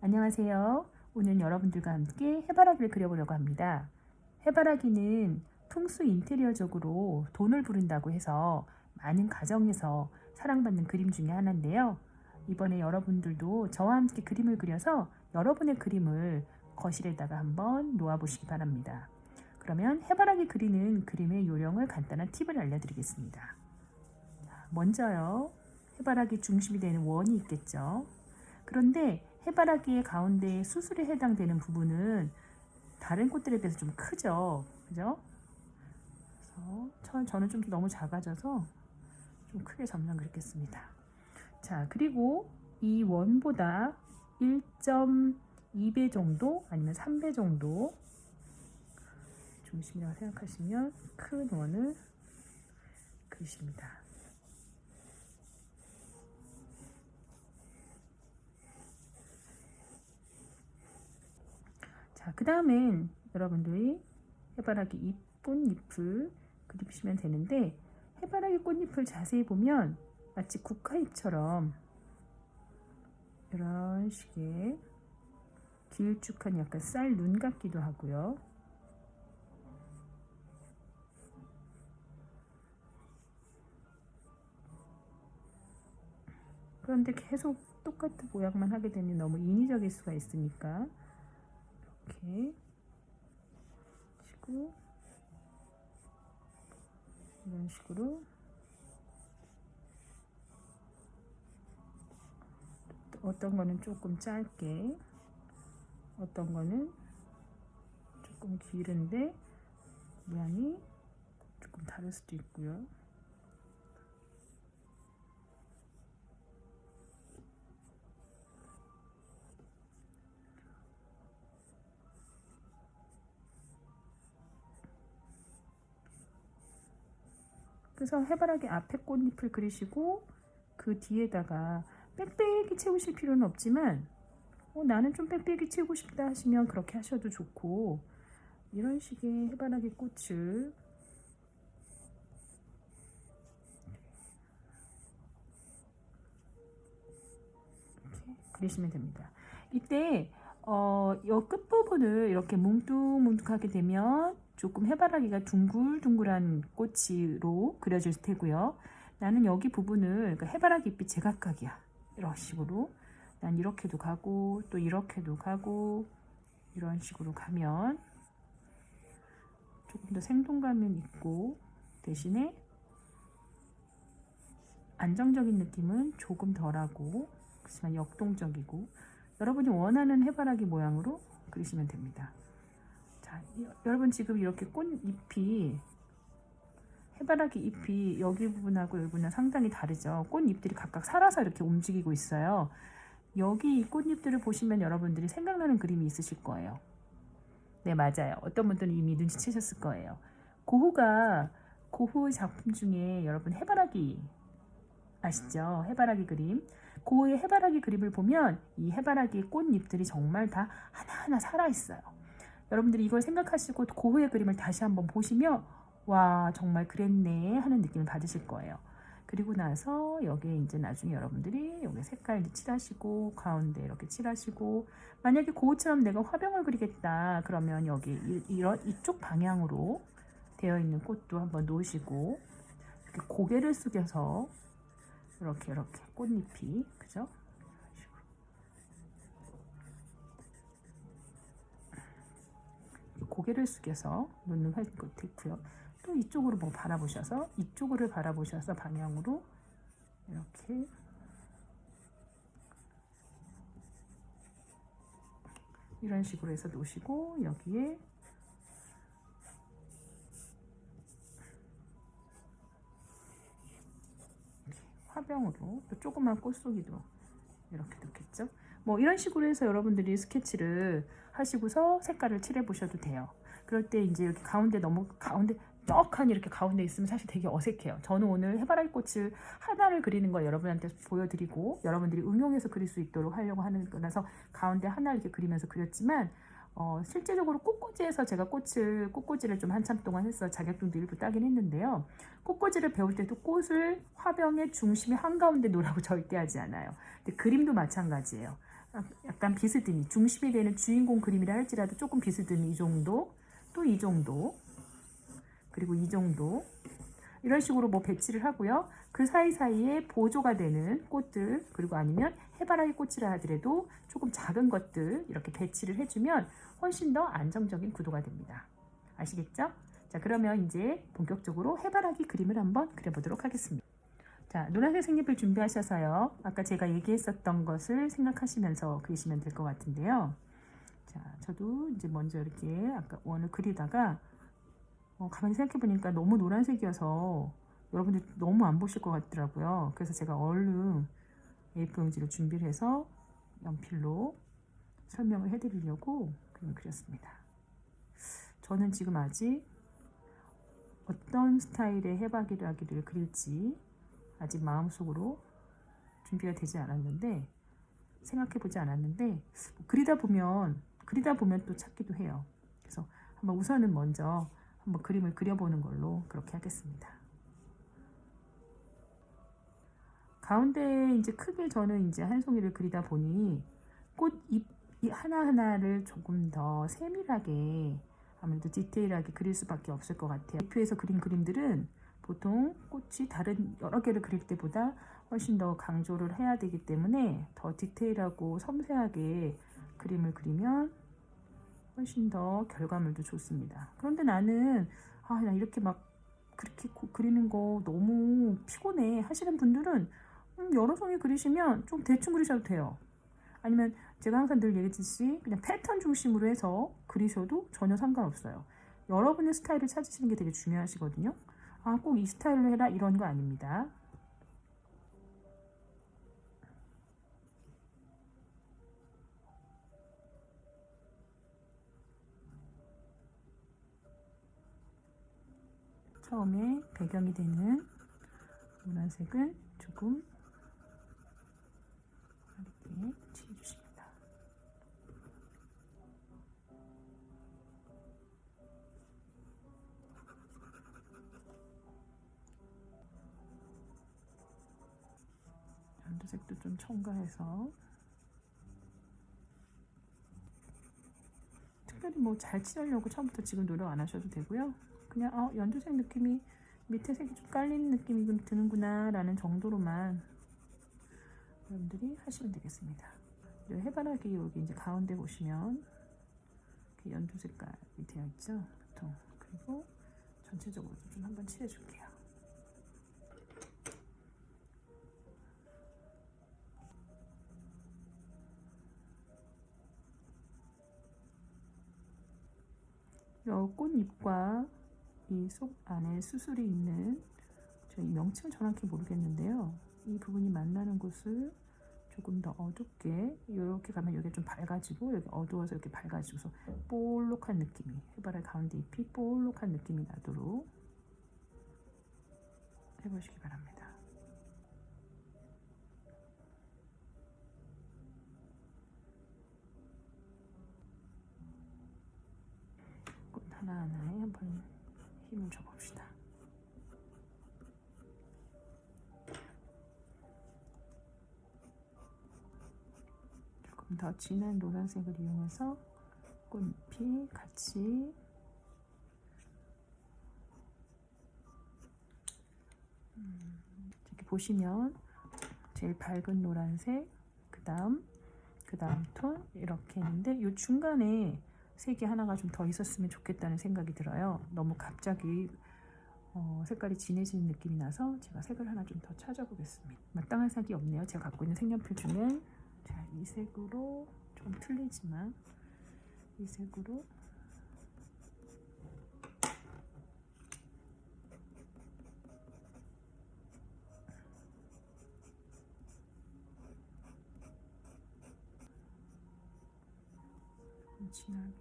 안녕하세요. 오늘 여러분들과 함께 해바라기를 그려보려고 합니다. 해바라기는 풍수 인테리어적으로 돈을 부른다고 해서 많은 가정에서 사랑받는 그림 중에 하나인데요. 이번에 여러분들도 저와 함께 그림을 그려서 여러분의 그림을 거실에다가 한번 놓아보시기 바랍니다. 그러면 해바라기 그리는 그림의 요령을 간단한 팁을 알려드리겠습니다. 먼저요, 해바라기 중심이 되는 원이 있겠죠. 그런데 해바라기의 가운데 수술에 해당되는 부분은 다른 꽃들에 비해서 좀 크죠. 그죠? 그래서 저는 좀 너무 작아져서 좀 크게 점점 그리겠습니다. 자, 그리고 이 원보다 1.2배 정도 아니면 3배 정도 중심이라고 생각하시면 큰 원을 그리십니다. 자, 그 다음엔 여러분들이 해바라기 이쁜 잎을 그리시면 되는데, 해바라기 꽃잎을 자세히 보면 마치 국화잎처럼 이런 식의 길쭉한 약간 쌀 눈 같기도 하고요. 그런데 계속 똑같은 모양만 하게 되면 너무 인위적일 수가 있으니까 이렇게 하시고, 이런 식으로 어떤 거는 조금 짧게, 어떤 거는 조금 길은데 모양이 조금 다를 수도 있고요. 그래서 해바라기 앞에 꽃잎을 그리시고 그 뒤에다가 빽빽이 채우실 필요는 없지만 나는 좀 빽빽이 채우고 싶다 하시면 그렇게 하셔도 좋고, 이런 식의 해바라기 꽃을 이렇게 그리시면 됩니다. 이때 이 끝부분을 이렇게 뭉뚱뭉뚱하게 되면 조금 해바라기가 둥글둥글한 꽃으로 그려질 테고요. 나는 여기 부분을, 그러니까 해바라기 잎이 제각각이야. 이런 식으로 난 이렇게도 가고 또 이렇게도 가고, 이런 식으로 가면 조금 더 생동감은 있고 대신에 안정적인 느낌은 조금 덜하고, 그렇지만 역동적이고, 여러분이 원하는 해바라기 모양으로 그리시면 됩니다. 자, 여러분 지금 이렇게 꽃잎이, 해바라기 잎이 여기 부분하고 여기 부분은 상당히 다르죠. 꽃잎들이 각각 살아서 이렇게 움직이고 있어요. 여기 이 꽃잎들을 보시면 여러분들이 생각나는 그림이 있으실 거예요. 네, 맞아요. 어떤 분들은 이미 눈치채셨을 거예요. 고흐 작품 중에 여러분 해바라기 아시죠? 해바라기 그림. 고흐의 해바라기 그림을 보면 이 해바라기 꽃잎들이 정말 다 하나하나 살아있어요. 여러분들이 이걸 생각하시고 고흐의 그림을 다시 한번 보시면 와, 정말 그랬네 하는 느낌을 받으실 거예요. 그리고 나서 여기에 이제 나중에 여러분들이 여기 색깔 칠하시고 가운데 이렇게 칠하시고, 만약에 고흐처럼 내가 화병을 그리겠다 그러면 여기 이쪽 방향으로 되어 있는 꽃도 한번 놓으시고, 이렇게 고개를 숙여서 이렇게 꽃잎이, 그죠? 고개를 숙여서 놓는 것도 있고요. 또 이쪽으로 바라보셔서, 이쪽으로 바라보셔서 방향으로 이렇게 이런 식으로 해서 놓으시고, 여기에 화병으로 또 조그만 꽃송이도 이렇게 넣겠죠. 뭐 이런 식으로 해서 여러분들이 스케치를 하시고서 색깔을 칠해 보셔도 돼요. 그럴 때 이제 이렇게 가운데 너무 가운데 떡하니 이렇게 가운데 있으면 사실 되게 어색해요. 저는 오늘 해바라기 꽃을 하나를 그리는 걸 여러분한테 보여드리고 여러분들이 응용해서 그릴 수 있도록 하려고 하는 거라서 가운데 하나를 이렇게 그리면서 그렸지만, 실제적으로 꽃꽂이에서 제가 꽃꽂이를 좀 한참 동안 해서 자격증도 일부 따긴 했는데요. 꽃꽂이를 배울 때도 꽃을 화병의 중심의 한가운데 놓으라고 절대 하지 않아요. 근데 그림도 마찬가지예요. 약간 비스듬히 중심이 되는 주인공 그림이라 할지라도 조금 비스듬히 이 정도, 또 이 정도, 그리고 이 정도 이런 식으로 뭐 배치를 하고요. 그 사이사이에 보조가 되는 꽃들, 그리고 아니면 해바라기 꽃이라 하더라도 조금 작은 것들 이렇게 배치를 해주면 훨씬 더 안정적인 구도가 됩니다. 아시겠죠? 자, 그러면 이제 본격적으로 해바라기 그림을 한번 그려보도록 하겠습니다. 자, 노란색 색잎을 준비하셔서요. 아까 제가 얘기했었던 것을 생각하시면서 그리시면 될 것 같은데요. 자, 저도 이제 먼저 이렇게 아까 원을 그리다가 가만히 생각해 보니까 너무 노란색이어서 여러분들 너무 안 보실 것 같더라고요. 그래서 제가 얼른 A4 용지를 준비를 해서 연필로 설명을 해드리려고 그림을 그렸습니다. 저는 지금 아직 어떤 스타일의 해바라기를 그릴지 아직 마음속으로 준비가 되지 않았는데, 생각해 보지 않았는데, 그리다 보면 또 찾기도 해요. 그래서 한번 우선은 먼저 한번 그림을 그려보는 걸로 그렇게 하겠습니다. 가운데 이제 크게 저는 이제 한 송이를 그리다 보니 꽃잎 하나하나를 조금 더 세밀하게, 아무래도 디테일하게 그릴 수밖에 없을 것 같아요. 대표에서 그린 그림들은 보통 꽃이 다른 여러 개를 그릴 때보다 훨씬 더 강조를 해야 되기 때문에 더 디테일하고 섬세하게 그림을 그리면 훨씬 더 결과물도 좋습니다. 그런데 나는 나 이렇게 막 그렇게 그리는 거 너무 피곤해 하시는 분들은 여러 송이 그리시면 좀 대충 그리셔도 돼요. 아니면 제가 항상 늘 얘기했듯이 그냥 패턴 중심으로 해서 그리셔도 전혀 상관없어요. 여러분의 스타일을 찾으시는 게 되게 중요하시거든요. 꼭 이 스타일로 해라 이런 거 아닙니다. 처음에 배경이 되는 노란색은 조금 이렇게 칠해주십니다. 연두색도 좀 첨가해서, 특별히 뭐 잘 칠하려고 처음부터 지금 노력 안 하셔도 되고요. 그냥 연두색 느낌이, 밑에 색이 좀 깔리는 느낌이 드는구나 라는 정도로만 여러분들이 하시면 되겠습니다. 해바라기 여기 이제 가운데 보시면 이렇게 연두 색깔이 되어 있죠. 보통. 그리고 전체적으로 좀 한번 칠해줄게요. 꽃잎과 이 속 안에 수술이 있는, 저희 명칭을 정확히 모르겠는데요. 이 부분이 만나는 곳을 조금 더 어둡게, 이렇게 가면 여기 좀 밝아지고 여기 어두워서 이렇게 밝아지고서 볼록한 느낌이, 해바라기 가운데 잎이 볼록한 느낌이 나도록 해보시기 바랍니다. 꽃 하나하나에 한번 힘을 줘봅시다. 조금 더 진한 노란색을 이용해서 꽃잎이 같이 이렇게 보시면 제일 밝은 노란색, 그 다음 톤 이렇게 있는데, 이 중간에 색이 하나가 좀 더 있었으면 좋겠다는 생각이 들어요. 너무 갑자기 색깔이 진해지는 느낌이 나서 제가 색을 하나 좀 더 찾아보겠습니다. 마땅한 색이 없네요. 제가 갖고 있는 색연필 중에. 자, 이 색으로 좀 틀리지만 이 색으로 진하게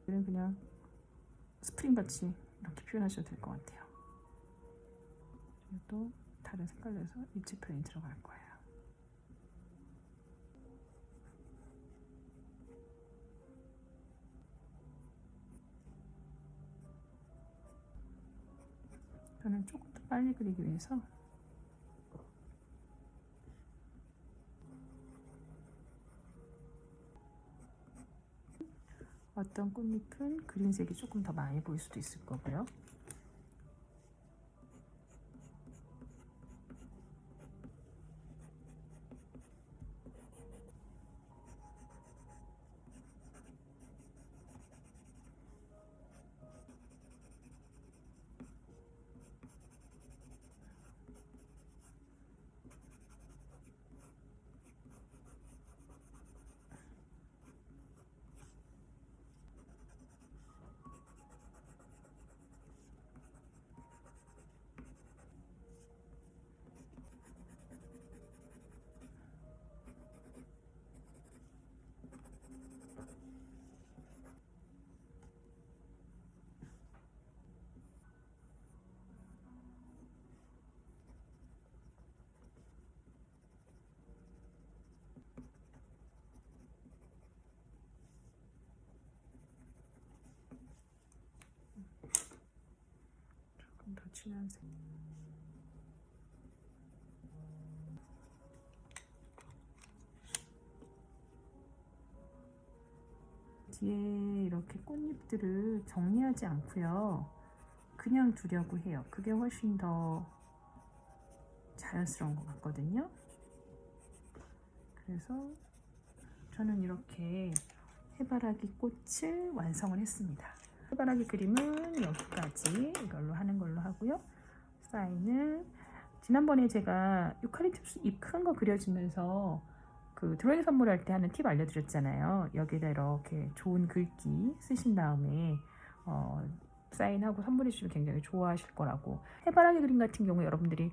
그냥 스프링같이 이렇게 표현하셔도 될 것 같아요. 또 다른 색깔로 해서 입체 표현이 들어갈 거예요. 저는 조금 더 빨리 그리기 위해서 어떤 꽃잎은 그린색이 조금 더 많이 보일 수도 있을 거고요. 조금 더 진한 색. 뒤에 이렇게 꽃잎들을 정리하지 않고요. 그냥 두려고 해요. 그게 훨씬 더 자연스러운 것 같거든요. 그래서 저는 이렇게 해바라기 꽃을 완성을 했습니다. 해바라기 그림은 여기까지 이걸로 하는 걸로 하고요. 사인은 지난번에 제가 유칼립투스 잎 큰 거 그려주면서 그 드로잉 선물할 때 하는 팁 알려드렸잖아요. 여기다 이렇게 좋은 글귀 쓰신 다음에 사인하고 선물해 주시면 굉장히 좋아하실 거라고. 해바라기 그림 같은 경우 여러분들이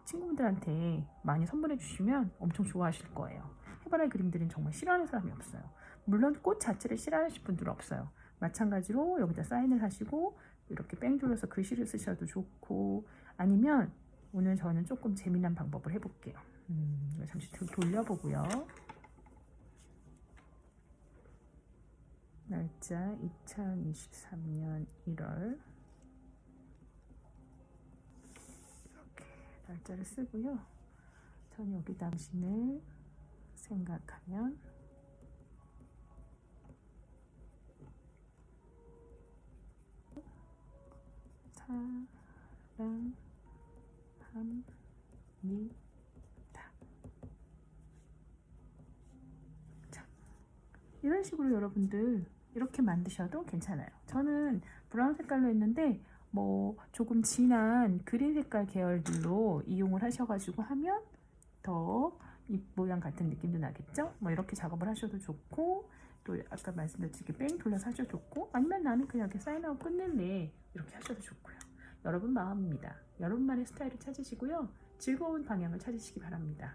친구분들한테 많이 선물해 주시면 엄청 좋아하실 거예요. 해바라기 그림들은 정말 싫어하는 사람이 없어요. 물론 꽃 자체를 싫어하시는 분들은 없어요. 마찬가지로 여기다 사인을 하시고 이렇게 뺑 둘러서 글씨를 쓰셔도 좋고, 아니면 오늘 저는 조금 재미난 방법을 해볼게요. 잠시 돌려보고요. 날짜 2023년 1월 이렇게 날짜를 쓰고요. 전 여기 당신을 생각하면 사랑합니다. 자, 이런 식으로 여러분들 이렇게 만드셔도 괜찮아요. 저는 브라운 색깔로 했는데 뭐 조금 진한 그린 색깔 계열들로 이용을 하셔가지고 하면 더 잎 모양 같은 느낌도 나겠죠? 뭐 이렇게 작업을 하셔도 좋고, 또 아까 말씀드렸듯이 뺑 돌려서 하셔도 좋고, 아니면 나는 그냥 이렇게 사인하고 끝낼래 이렇게 하셔도 좋고요. 여러분 마음입니다. 여러분만의 스타일을 찾으시고요. 즐거운 방향을 찾으시기 바랍니다.